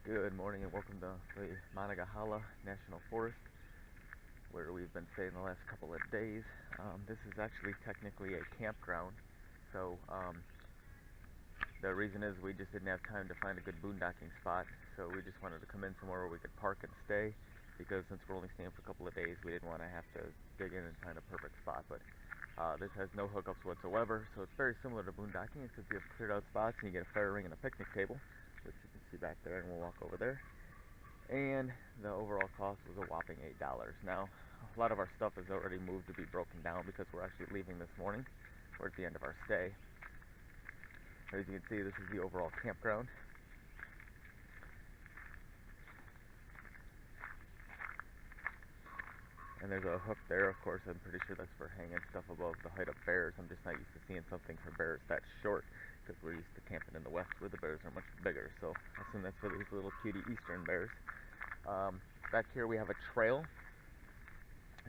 Good morning and welcome to the Monongahela National Forest, where we've been staying the last couple of days. This is actually technically a campground, so the reason is we just didn't have time to find a good boondocking spot, so we just wanted to come in somewhere where we could park and stay, because since we're only staying for a couple of days, we didn't want to have to dig in and find a perfect spot. But this has no hookups whatsoever, so it's very similar to boondocking, except you have cleared out spots and you get a fire ring and a picnic table, which you can see back there, and we'll walk over there. And the overall cost was a whopping $8. Now, a lot of our stuff is already moved to be broken down because we're actually leaving this morning. We're at the end of our stay. As you can see, this is the overall campground. And there's a hook there. Of course, I'm pretty sure that's for hanging stuff above the height of bears. I'm just not used to seeing something for bears that short, because we're used to camping in the west where the bears are much bigger. So I assume that's for these little cutie eastern bears. Back here we have a trail.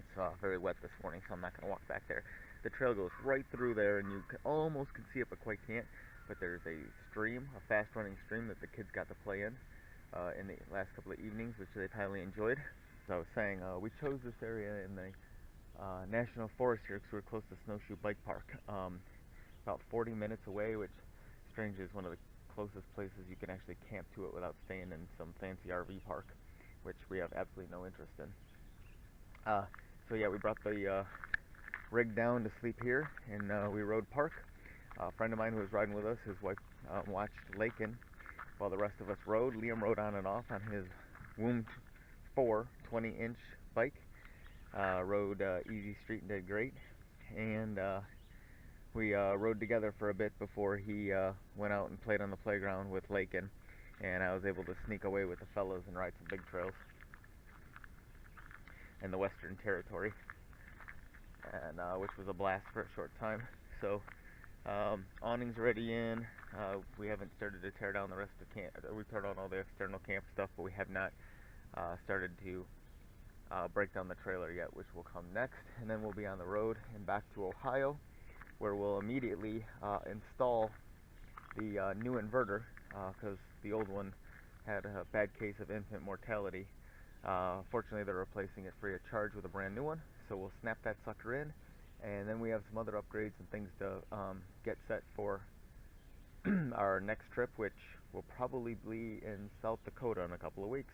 It's very wet this morning, so I'm not going to walk back there. The trail goes right through there, and you almost can see it, but quite can't. But there's a stream, a fast-running stream that the kids got to play in the last couple of evenings, which they've highly enjoyed. As I was saying, we chose this area in the National Forest here because we're close to Snowshoe Bike Park. About 40 minutes away, which strangely is one of the closest places you can actually camp to it without staying in some fancy RV park, which we have absolutely no interest in. So yeah, we brought the rig down to sleep here in we rode park. A friend of mine who was riding with us, his wife watched Lakin while the rest of us rode. Liam rode on and off on his Woom 4 20-inch bike. Rode easy street and did great. And we rode together for a bit before he went out and played on the playground with Lakin. And I was able to sneak away with the fellas and ride some big trails in the Western Territory, and which was a blast for a short time. So awnings ready in. We haven't started to tear down the rest of the camp. We tore down all the external camp stuff, but we have not started to break down the trailer yet, which will come next. And then we'll be on the road and back to Ohio, where we'll immediately install the new inverter, because the old one had a bad case of infant mortality. Fortunately, they're replacing it free of charge with a brand new one, so we'll snap that sucker in, and then we have some other upgrades and things to get set for our next trip, which will probably be in South Dakota in a couple of weeks.